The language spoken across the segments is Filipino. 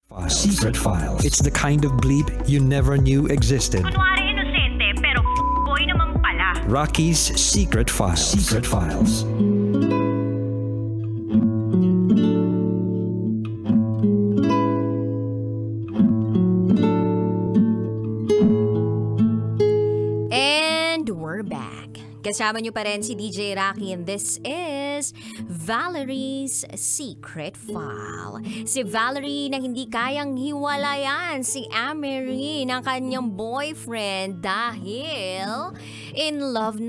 Secret Files. It's the kind of bleep you never knew existed. Kunwari inosente, pero boy naman pala. Rocky's Secret Files. Secret Files. And we're back. Kasama nyo pa rin si DJ Rocky and this is Valerie's Secret File. Si Valerie na hindi kayang hiwalayan si Amery ng kanyang boyfriend dahil in love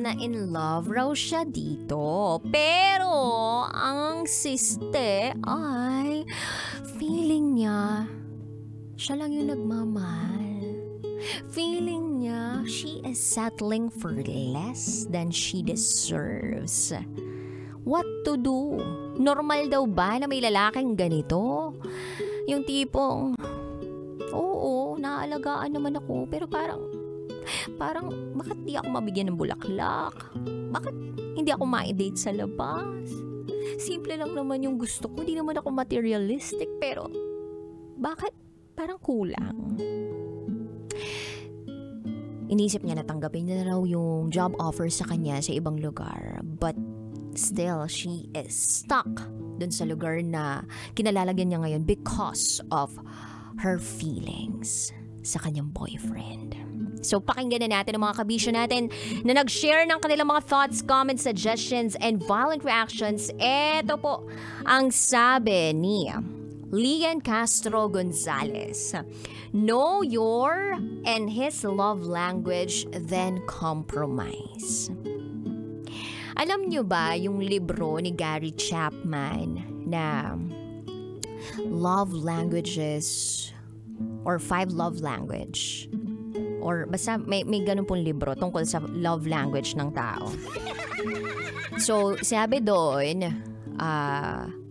raw siya dito. Pero ang siste ay feeling niya siya lang yung nagmamahal. Feeling niya, she is settling for less than she deserves. What to do? Normal daw ba na may lalaking ganito? Yung tipong, oo, naaalagaan naman ako, pero parang, bakit di ako mabigyan ng bulaklak? Bakit hindi ako ma-date sa labas? Simple lang naman yung gusto ko, di naman ako materialistic, pero bakit parang kulang? Inisip niya na tanggapin niya raw yung job offer sa kanya sa ibang lugar. But still, she is stuck dun sa lugar na kinalalagyan niya ngayon because of her feelings sa kanyang boyfriend. So pakinggan na natin ang mga kabisyo natin na nag-share ng kanilang mga thoughts, comments, suggestions, and violent reactions. Eto po ang sabi ni Lian Castro Gonzalez. Know your and his love language, then compromise. Alam nyo ba yung libro ni Gary Chapman na Love Languages or 5 Love Language? Or basta may ganun pong libro tungkol sa love language ng tao. So, sabi doon,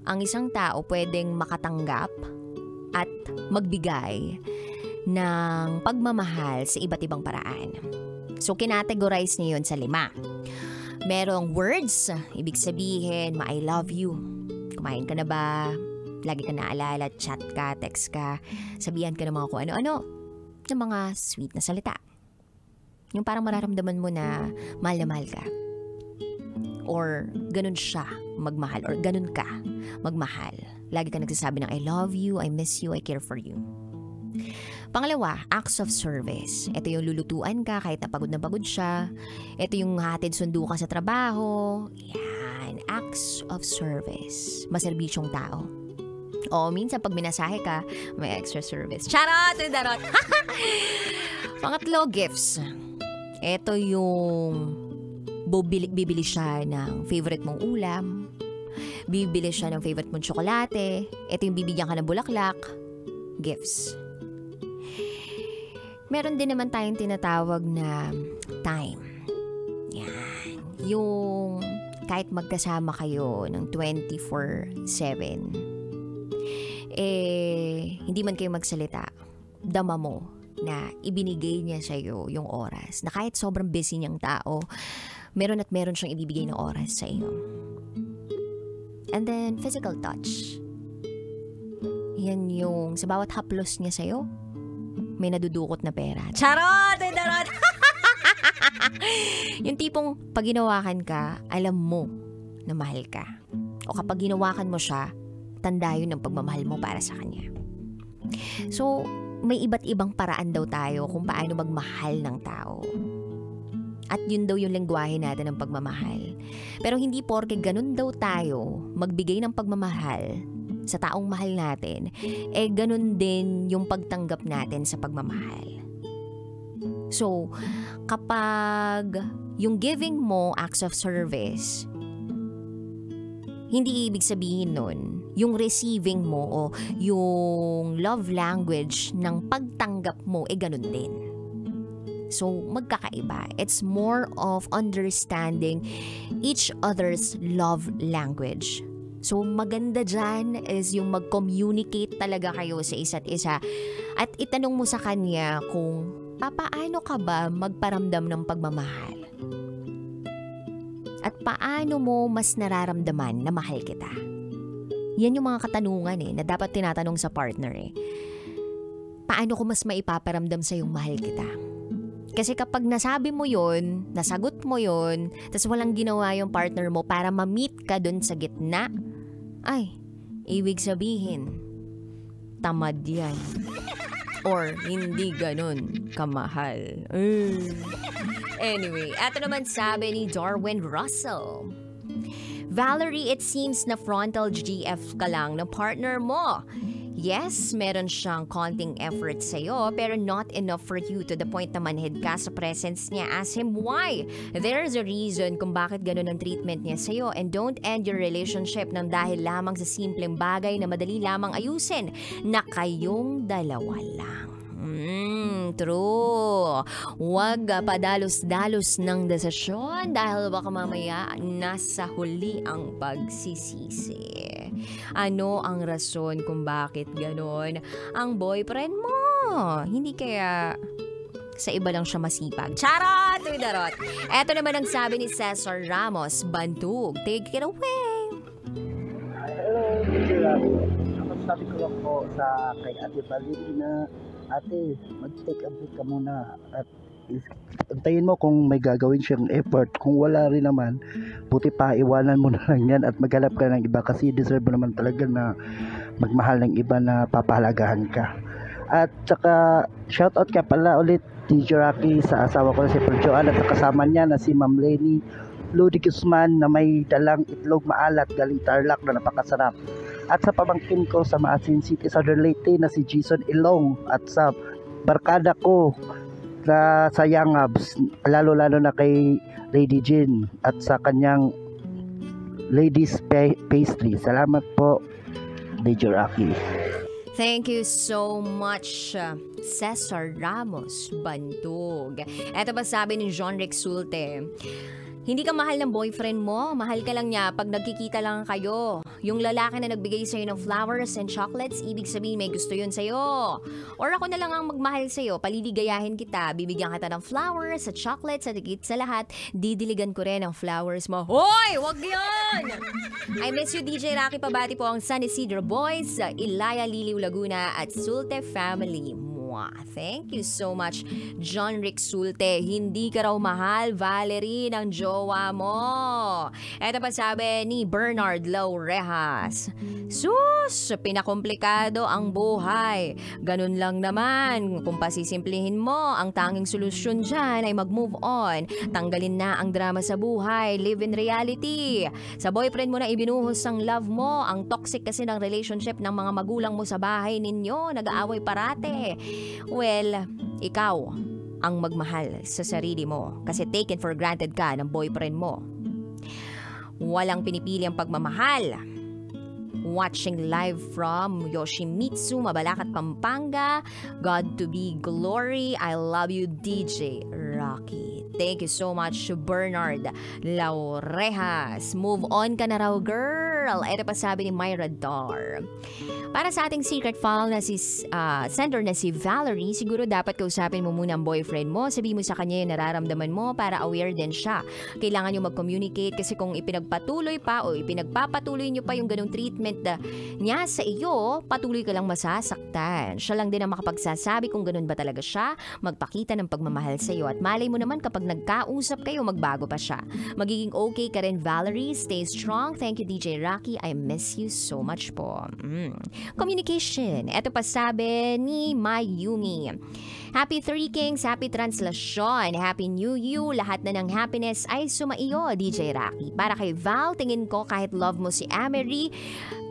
ang isang tao pwedeng makatanggap at magbigay ng pagmamahal sa iba't ibang paraan. So, kinategorize niya yun sa 5. Merong words, ibig sabihin, I love you. Kumain ka na ba? Lagi ka naalala, chat ka, text ka, sabihan ka ng mga kung ano-ano, ng mga sweet na salita. Yung parang mararamdaman mo na mahal ka. Or ganun siya magmahal, or ganun ka magmahal. Lagi ka nagsasabi ng I love you, I miss you, I care for you. Pangalawa, acts of service. Ito yung lulutuan ka kahit na pagod siya. Ito yung hatid sundo ka sa trabaho. Yan, acts of service. Maserbisyong tao. O minsan pag minasahe ka, may extra service. Charot! Darot! Pangatlo, gifts. Ito yung bibili siya ng favorite mong ulam. Bibili siya ng favorite mong tsokolate. Ito yung bibigyan ka ng bulaklak. Gifts. Meron din naman tayong tinatawag na time. Yan. Yung kahit magkasama kayo ng 24/7, hindi man kayo magsalita, dama mo na ibinigay niya sa'yo yung oras. Na kahit sobrang busy niyang tao, meron siyang ibibigay na oras sa iyo. And then, physical touch. Yan yung sa bawat haplos niya sa'yo, may nadudukot na pera. Charot! Darot! Yung tipong pag ginawakan ka, alam mo na mahal ka. O kapag ginawakan mo siya, tanda yun ng pagmamahal mo para sa kanya. So, may iba't ibang paraan daw tayo kung paano magmahal ng tao. At yun daw yung lengguwahe natin ng pagmamahal. Pero hindi porke ganun daw tayo magbigay ng pagmamahal sa taong mahal natin, ganun din yung pagtanggap natin sa pagmamahal. So, kapag yung giving mo acts of service, hindi ibig sabihin nun, yung receiving mo o yung love language ng pagtanggap mo, ganun din. So, magkakaiba. It's more of understanding each other's love language. So, maganda dyan is yung mag-communicate talaga kayo sa isa't isa. At itanong mo sa kanya kung paano ka ba magparamdam ng pagmamahal? At paano mo mas nararamdaman na mahal kita? Yan yung mga katanungan na dapat tinatanong sa partner. paano ko mas maipaparamdam sa'yong mahal kita? Kasi kapag nasabi mo yun, nasagot mo yun, tas walang ginawa yung partner mo para ma-meet ka dun sa gitna, ay, ibig sabihin, tamad yan. Or hindi ganun kamahal. Anyway, eto naman sabi ni Darwin Russell. Valerie, it seems na frontal GF ka lang ng partner mo. Yes, meron siyang konting effort sa'yo, pero not enough for you to the point na manhid ka sa presence niya. Ask him why. There's a reason kung bakit ganun ang treatment niya sa'yo, and don't end your relationship ng dahil lamang sa simpleng bagay na madali lamang ayusin na kayong dalawa lang. True. Huwag padalos-dalos ng desisyon dahil baka mamaya nasa huli ang pagsisisi. Ano ang rason kung bakit ganon ang boyfriend mo? Hindi kaya sa iba lang siya masipag. Charot! Darot! Eto naman ang sabi ni Cesar Ramos, Bantug. Take it away! Hello, sabi ko lang po sa kay Ate Valerie na ate, mag-take a break ka muna at antayin mo kung may gagawin siyang effort. Kung wala rin naman, buti pa iwanan mo na lang yan at maghanap ka ng iba kasi deserve mo naman talaga na magmahal ng iba na papahalagahan ka. At saka shoutout ka pala ulit DJ Rocky sa asawa ko na si Perjoan at kasama niya na si Ma'am Lenny Lodi Guzman na may dalang itlog maalat galing Tarlac na napakasarap. At sa pamangkin ko sa Maasin City Southern Leyte na si Jason Ilong at sa barkada ko na sa Yangabs, lalo-lalo na kay Lady Jean at sa kanyang Ladies Pastry. Salamat po, DJ Rocky. Thank you so much, Cesar Ramos Bantug. Eto ba sabi ni John Rick Sulte? Hindi ka mahal ng boyfriend mo, mahal ka lang niya pag nagkikita lang kayo. Yung lalaki na nagbigay sa'yo ng flowers and chocolates, ibig sabihin may gusto yun sa'yo. Or ako na lang ang magmahal sa'yo, paliligayahin kita, bibigyan kita ng flowers at chocolates at higit sa lahat, didiligan ko rin ang flowers mo. Hoy! Wag yan! I miss you, DJ Rocky. Pabati po ang San Isidro Boys, Ilaya, Liliw, Laguna at Sulte Family. Thank you so much, John Rick Sulte. Hindi ka raw mahal, Valerie, ng jowa mo. Eto pa sabi ni Bernard Laurejas. Sus, pinakomplikado ang buhay. Ganun lang naman. Kung pasisimplihin mo, ang tanging solusyon dyan ay mag-move on. Tanggalin na ang drama sa buhay. Live in reality. Sa boyfriend mo na ibinuhos ang love mo. Ang toxic kasi ng relationship ng mga magulang mo sa bahay ninyo. Nag-aaway parate. Well, ikaw ang magmahal sa sarili mo kasi taken for granted ka ng boyfriend mo. Walang pinipili ang pagmamahal. Watching live from Yoshimitsu, Mabalacat, Pampanga. God to be glory. I love you, DJ Rocky. Thank you so much, Bernard Laurejas. Move on ka na raw, girl. Ito pa sabi ni Myra Dar. Para sa ating secret file na si sender na si Valerie, siguro dapat kausapin mo muna ang boyfriend mo. Sabihin mo sa kanya yung nararamdaman mo para aware din siya. Kailangan nyo mag-communicate kasi kung ipinagpatuloy pa o ipinagpapatuloy nyo pa yung ganong treatment niya sa iyo, patuloy ka lang masasaktan. Siya lang din ang makapagsasabi kung ganun ba talaga siya, magpakita ng pagmamahal sa iyo. At malay mo naman kapag nagkausap kayo, magbago pa siya. Magiging okay ka rin, Valerie. Stay strong. Thank you, DJ Rocky. I miss you so much po. Communication. Ito pa sabi ni Mayumi. Happy Three Kings, happy translasyon, happy new you, lahat na ng happiness ay sumaiyo, DJ Rocky. Para kay Val, tingin ko kahit love mo si Amery,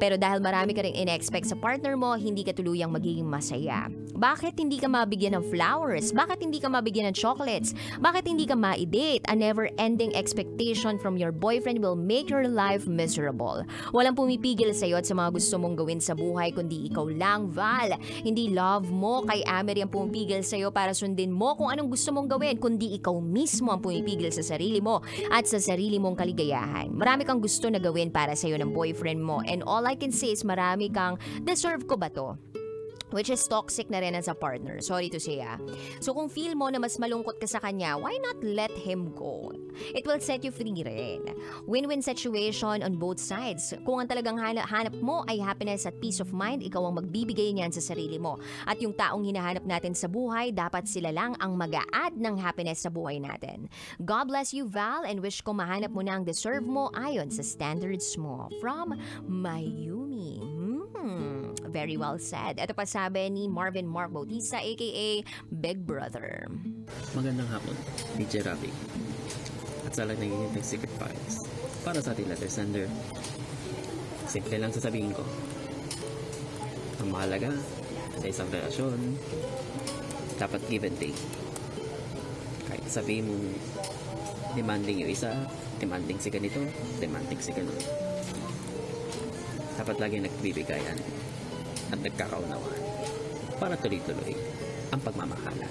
pero dahil marami ka rin in-expect sa partner mo, hindi ka tuluyang magiging masaya. Bakit hindi ka mabigyan ng flowers? Bakit hindi ka mabigyan ng chocolates? Bakit hindi ka ma-date? A never-ending expectation from your boyfriend will make your life miserable. Walang pumipigil sa'yo at sa mga gusto mong gawin sa buhay, kundi ikaw lang, Val. Hindi love mo kay Amery ang pumipigil sa'yo para sundin mo kung anong gusto mong gawin, kundi ikaw mismo ang pumipigil sa sarili mo at sa sarili mong kaligayahan. Marami kang gusto na gawin para sa'yo ng boyfriend mo, and all I can say is marami kang deserve ko ba to? Which is toxic na rin as a partner. Sorry to say So kung feel mo na mas malungkot ka sa kanya, why not let him go? It will set you free rin. Win-win situation on both sides. Kung ang talagang hanap mo ay happiness at peace of mind, ikaw ang magbibigay niyan sa sarili mo. At yung taong hinahanap natin sa buhay, dapat sila lang ang mag-a-add ng happiness sa buhay natin. God bless you, Val, and wish ko mahanap mo na ang deserve mo ayon sa standards mo. From Mayumi. Very well said. Ito pa sabi ni Marvin Mark Bautista aka Big Brother. Magandang hapon, DJ Ravi. At sa lahat ng Secret Files. Para sa ating letter sender, simple lang sasabihin ko. Ang mahalaga sa isang relasyon, dapat give and take. Kahit sabihin mo, demanding yung isa, demanding si ganito, demanding si ganun. Dapat lagi nagbibigayan at nagkakaunawaan para tuloy-tuloy ang pagmamahala.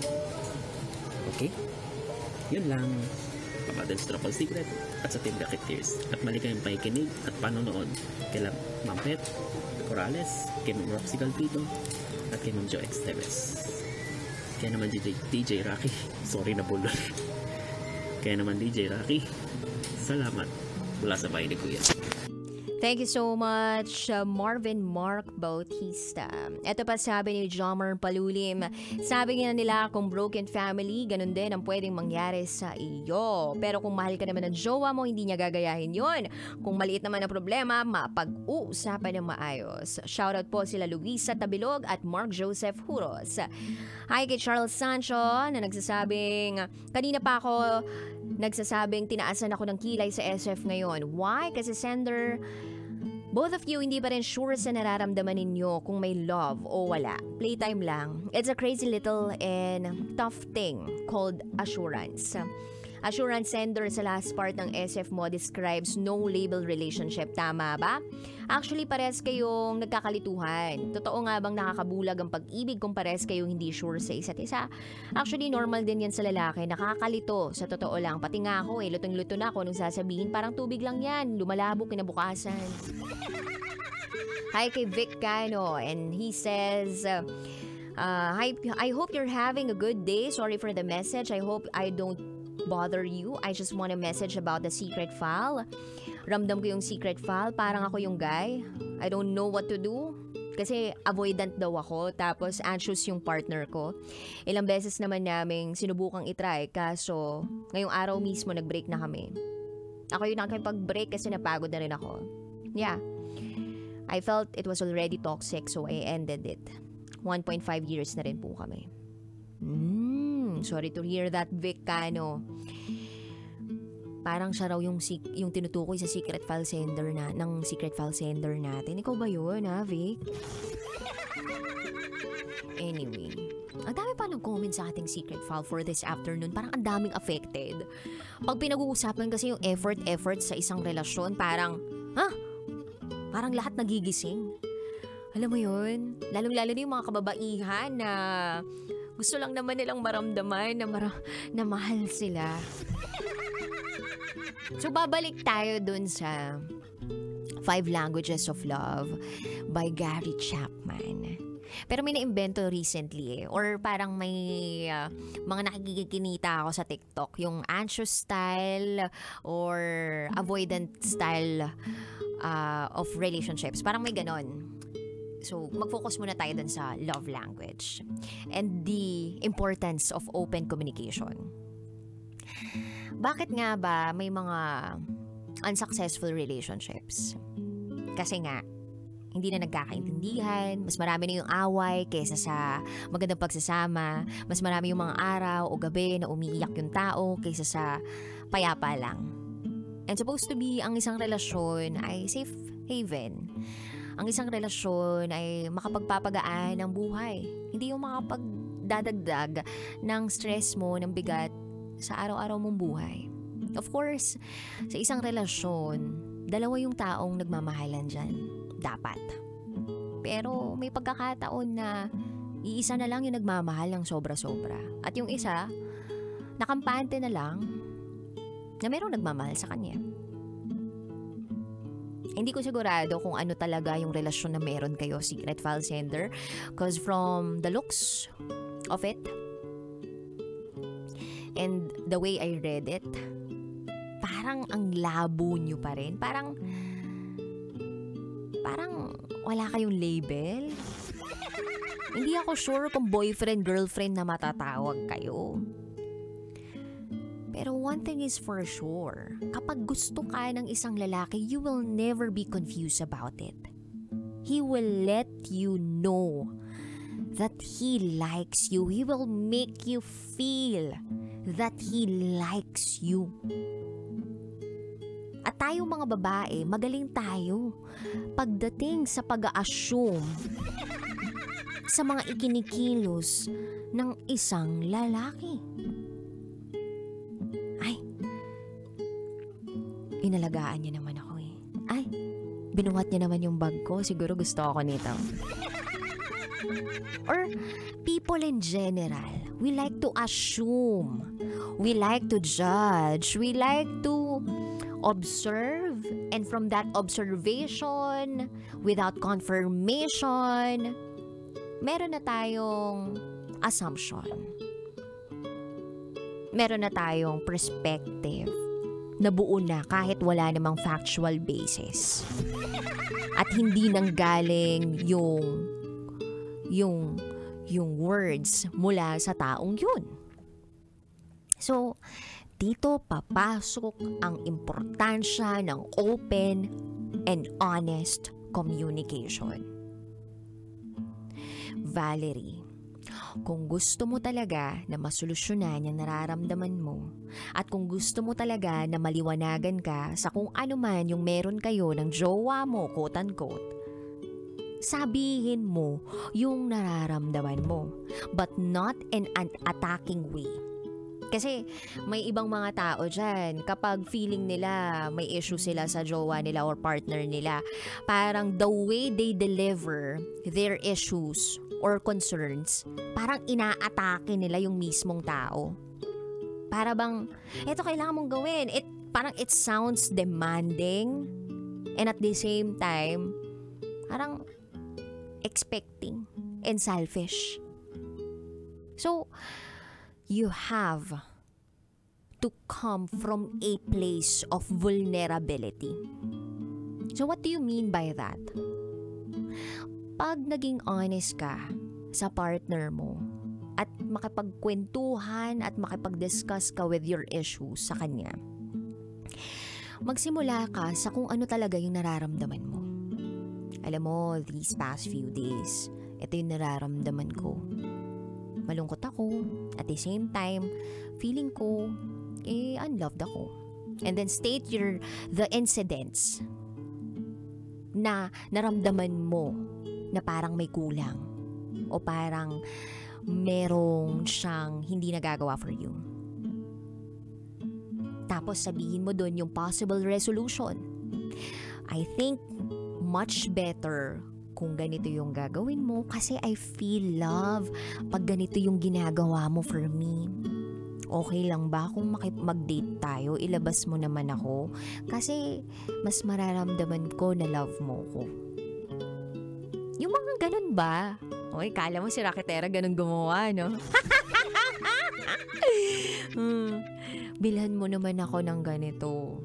Okay? Yun lang. Papadens Trouble Secret at sa Team Dakit Tears. At maligayang pakikinig at panonood kay Ma'am Pet Corrales, kay Ma'am Roxy Galpito at kay Ma'am Jo Esteves. Kaya naman DJ Rocky, sorry na bulol. Kaya naman DJ Rocky, salamat mula sa bahay ni Kuya. Thank you so much, Marvin Mark Bautista. Ito pa sabi ni Jomer Palulim. Sabi nga nila kung broken family, ganun din ang pwedeng mangyari sa iyo. Pero kung mahal ka naman ng jowa mo, hindi niya gagayahin yon. Kung maliit naman ang problema, mapag-uusapan ng maayos. Shoutout po sila Luisa Tabilog at Mark Joseph Huros. Hi kay Charles Sancho na nagsasabing, kanina pa ako nagsasabing tinaasan ako ng kilay sa SF ngayon. Why? Kasi sender, both of you hindi pa rin sure sa nararamdaman ninyo kung may love o wala. Playtime lang. It's a crazy little and tough thing called assurance. Assurance sender sa last part ng SF mo describes no-label relationship. Tama ba? Actually, pares kayong nagkakalituhan. Totoo nga bang nakakabulag ang pag-ibig kung pares kayong hindi sure sa isa't isa? Actually, normal din yan sa lalaki. Nakakalito. Sa totoo lang. Pati nga ako lutong-luto na ako nung sasabihin. Parang tubig lang yan. Lumalabo kinabukasan. Hi kay Vic Cano. And he says, Hi, I hope you're having a good day. Sorry for the message. I hope I don't bother you. I just want a message about the secret file. Ramdam ko yung secret file. Parang ako yung guy. I don't know what to do. Kasi avoidant daw ako. Tapos anxious yung partner ko. Ilang beses naman naming sinubukang itry. Kaso ngayong araw mismo nag-break na kami. Ako yung nakipag-break kasi napagod na rin ako. Yeah. I felt it was already toxic so I ended it. 1.5 years na rin po kami. Sorry to hear that, Vic Cano. Parang siya raw yung tinutukoy sa secret file sender ng secret file sender natin. Ikaw ba yun, ha, Vic? Anyway, ang dami pa nag-comment sa ating secret file for this afternoon. Parang ang daming affected. Pag pinag-uusapan kasi yung effort sa isang relasyon, parang, parang lahat nagigising. Alam mo yun? Lalong-lalo na yung mga kababaihan na gusto lang naman nilang maramdaman na mahal sila. So, babalik tayo dun sa 5 Languages of Love by Gary Chapman. Pero may na-invento recently or parang may mga nakikikinita ako sa TikTok. Yung anxious style or avoidant style of relationships. Parang may ganon. So, mag-focus muna tayo dun sa love language and the importance of open communication. Bakit nga ba may mga unsuccessful relationships? Kasi nga, hindi na nagkakaintindihan, mas marami na yung away kaysa sa magandang pagsasama, mas marami yung mga araw o gabi na umiiyak yung tao kaysa sa payapa lang. And supposed to be, ang isang relasyon ay safe haven. Ang isang relasyon ay makapagpapagaan ng buhay. Hindi yung makapagdadagdag ng stress mo, ng bigat sa araw-araw mong buhay. Of course, sa isang relasyon, dalawa yung taong nagmamahalan dyan. Dapat. Pero may pagkakataon na iisa na lang yung nagmamahal ng sobra-sobra. At yung isa, nakampante na lang na mayroong nagmamahal sa kanya. Hindi ko sigurado kung ano talaga yung relasyon na meron kayo, secret file sender. Because from the looks of it, and the way I read it, parang ang labo nyo pa rin. Parang wala kayong label. Hindi ako sure kung boyfriend, girlfriend na matatawag kayo. Pero one thing is for sure, kapag gusto ka ng isang lalaki, you will never be confused about it. He will let you know that he likes you. He will make you feel that he likes you. At tayong mga babae, magaling tayo pagdating sa pag-a-assume sa mga ikinikilos ng isang lalaki. Ay, inalagaan niya naman ako eh. Ay, binuhat niya naman yung bag ko. Siguro gusto ako nito. Or people in general, we like to assume. We like to judge. We like to observe. And from that observation, without confirmation, meron na tayong assumption. Meron na tayong perspective na buo na kahit wala namang factual basis. At hindi nanggaling yung words mula sa taong yun. So, dito papasok ang importansya ng open and honest communication. Valerie, kung gusto mo talaga na masolusyonan yung nararamdaman mo at kung gusto mo talaga na maliwanagan ka sa kung ano man yung meron kayo ng jowa mo, quote-unquote, sabihin mo yung nararamdaman mo, but not in an attacking way. Kasi may ibang mga tao dyan, kapag feeling nila may issue sila sa jowa nila or partner nila, parang the way they deliver their issues or concerns, parang inaatake nila yung mismong tao. Para bang, eto kailangan mong gawin. Parang it sounds demanding and at the same time, parang expecting and selfish. So, you have to come from a place of vulnerability. So what do you mean by that? Pag naging honest ka sa partner mo at makipagkwentuhan at makipag-discuss ka with your issues sa kanya, magsimula ka sa kung ano talaga yung nararamdaman mo. Alam mo, these past few days, ito yung nararamdaman ko. Malungkot ako. At the same time, feeling ko, unloved ako. And then state the incidents na naramdaman mo na parang may kulang o parang merong siyang hindi nagagawa for you. Tapos sabihin mo dun yung possible resolution. I think much better kung ganito yung gagawin mo kasi I feel love pag ganito yung ginagawa mo for me. Okay lang ba kung mag-date tayo? Ilabas mo naman ako kasi mas mararamdaman ko na love mo ko. Yung mga ganun ba? Oy, kala mo si Raketera ganun gumawa, no? Bilhan mo naman ako ng ganito.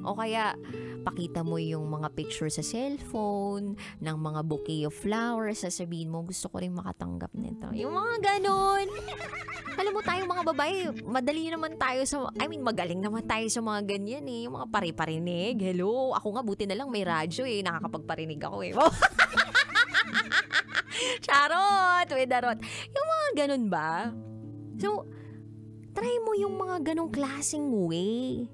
O kaya, pakita mo yung mga picture sa cellphone, ng mga bouquet of flowers, sasabihin mo, gusto ko rin makatanggap nito. Yung mga ganon. Alam mo tayong mga babae, madali naman tayo magaling naman tayo sa mga ganyan eh. Yung mga pari-parinig. Hello, ako nga buti na lang may radyo eh. Nakakapagparinig ako eh. Charot! Wedarot. Yung mga ganon ba? So, try mo yung mga ganong klaseng way.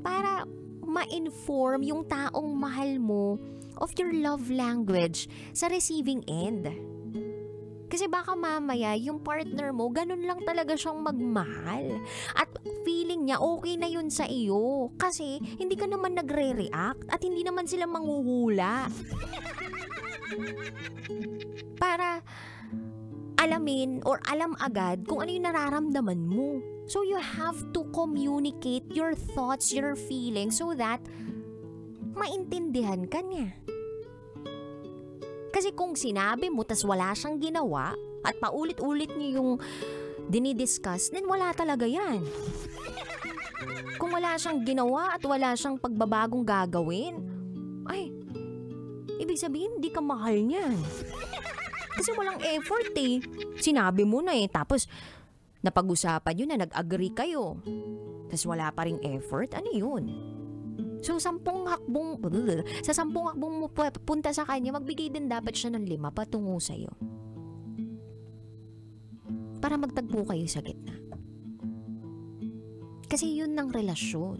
Para ma-inform yung taong mahal mo of your love language sa receiving end. Kasi baka mamaya yung partner mo, ganun lang talaga siyang magmahal. At feeling niya okay na yun sa iyo. Kasi hindi ka naman nagre-react at hindi naman sila manghuhula. Para alamin or alam agad kung ano yung nararamdaman mo. So you have to communicate your thoughts, your feelings so that maintindihan ka niya. Kasi kung sinabi mo tas wala siyang ginawa at paulit-ulit niyo yung dinidiscuss, then wala talaga yan. Kung wala siyang ginawa at wala siyang pagbabagong gagawin, ay, ibig sabihin hindi ka mahal niyan. Kasi walang effort eh. Sinabi mo na eh, tapos napag-usapan yun na nag-agree kayo. Tapos wala pa ring effort, ano yun? So, sa 10 hakbong mo punta sa kanya, magbigay din dapat siya ng 5 patungo sa'yo. Para magtagpo kayo sa gitna. Kasi yun ng relasyon.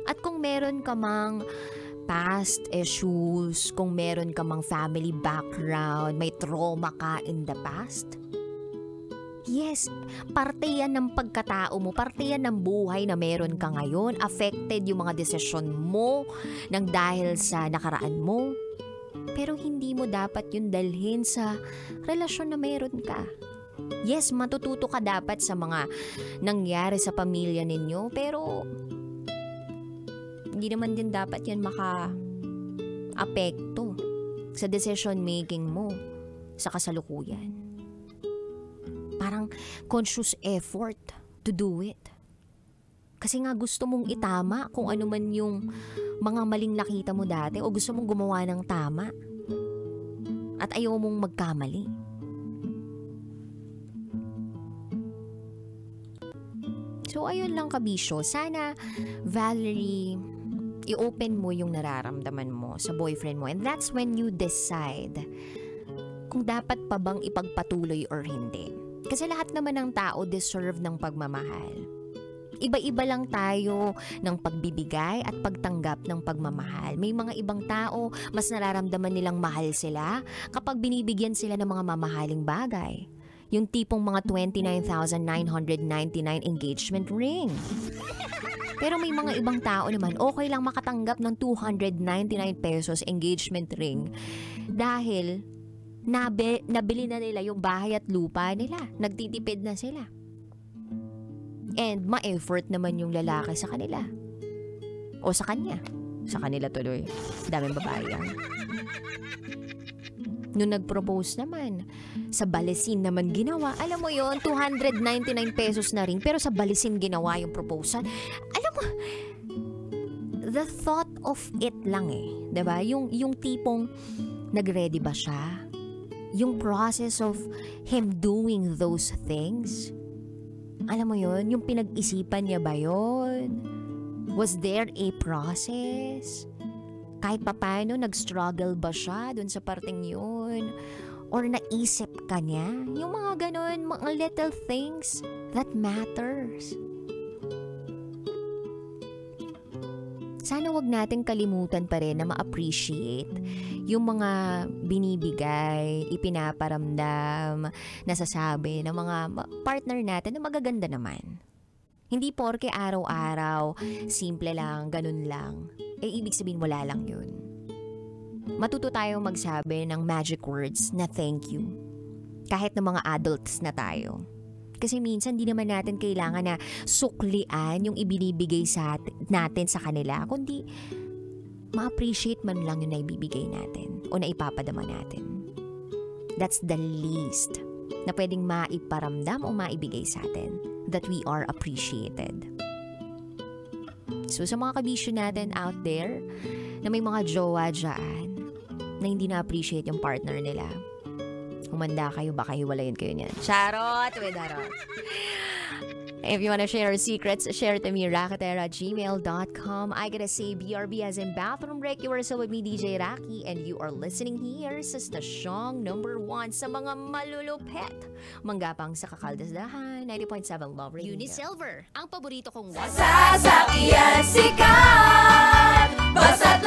At kung meron ka mang past issues, kung meron ka mang family background, may trauma ka in the past, yes, parte yan ng pagkatao mo, parte yan ng buhay na meron ka ngayon. Affected yung mga desisyon mo nang dahil sa nakaraan mo. Pero hindi mo dapat yun dalhin sa relasyon na meron ka. Yes, matututo ka dapat sa mga nangyari sa pamilya ninyo, pero hindi naman din dapat yan maka-apekto sa decision making mo sa kasalukuyan. Parang conscious effort to do it. Kasi nga gusto mong itama kung ano man yung mga maling nakita mo dati o gusto mong gumawa ng tama at ayaw mong magkamali. So ayun lang kabisyo. Sana, Valerie, i-open mo yung nararamdaman mo sa boyfriend mo, and that's when you decide kung dapat pa bang ipagpatuloy or hindi. Kasi lahat naman ng tao deserve ng pagmamahal. Iba-iba lang tayo ng pagbibigay at pagtanggap ng pagmamahal. May mga ibang tao, mas nararamdaman nilang mahal sila kapag binibigyan sila ng mga mamahaling bagay. Yung tipong mga 29,999 engagement ring. Pero may mga ibang tao naman, okay lang makatanggap ng 299 pesos engagement ring dahil nabili na nila yung bahay at lupa nila. Nagtitipid na sila. And ma-effort naman yung lalaki sa kanila. O sa kanya. Sa kanila tuloy. Daming babae yan. Nung nag-propose naman, sa balisin naman ginawa. Alam mo yon, 299 pesos na rin, pero sa balisin ginawa yung proposal. Alam mo, the thought of it lang eh. Diba? Yung tipong nag-ready ba siya? Yung process of him doing those things. Alam mo yon, yung pinag-isipan niya ba yon? Was there a process? Kahit papaano, nag-struggle ba siya dun sa parting yun? Or naisip ka niya? Yung mga ganun, mga little things that matters. Sana wag natin kalimutan pa rin na ma-appreciate yung mga binibigay, ipinaparamdam, nasasabi ng mga partner natin na magaganda naman. Hindi porke araw-araw, simple lang, ganun lang. Ibig sabihin wala lang yun. Matuto tayong magsabi ng magic words na thank you. Kahit ng mga adults na tayo. Kasi minsan di naman natin kailangan na suklian yung ibinibigay natin sa kanila. Kundi ma-appreciate man lang yung naibibigay natin o naipapadama natin. That's the least na pwedeng maiparamdam o maibigay sa atin. That we are appreciated. So sa mga kabisyo natin out there na may mga jowa dyan na hindi na-appreciate yung partner nila, humanda kayo, baka hiwalayin kayo niyan. Charot with Darot. If you wanna share your secrets, share it to me, rakatera@gmail.com. I gotta say BRB as in bathroom break. You are still with me, DJ Raki, and you are listening here sa stasyong number 1 sa mga malulupet. Manggapang sa Kakaldasdahan, 90.7 Love Radio. Unisilver, ang paborito kong Sasakyan sikat, basta't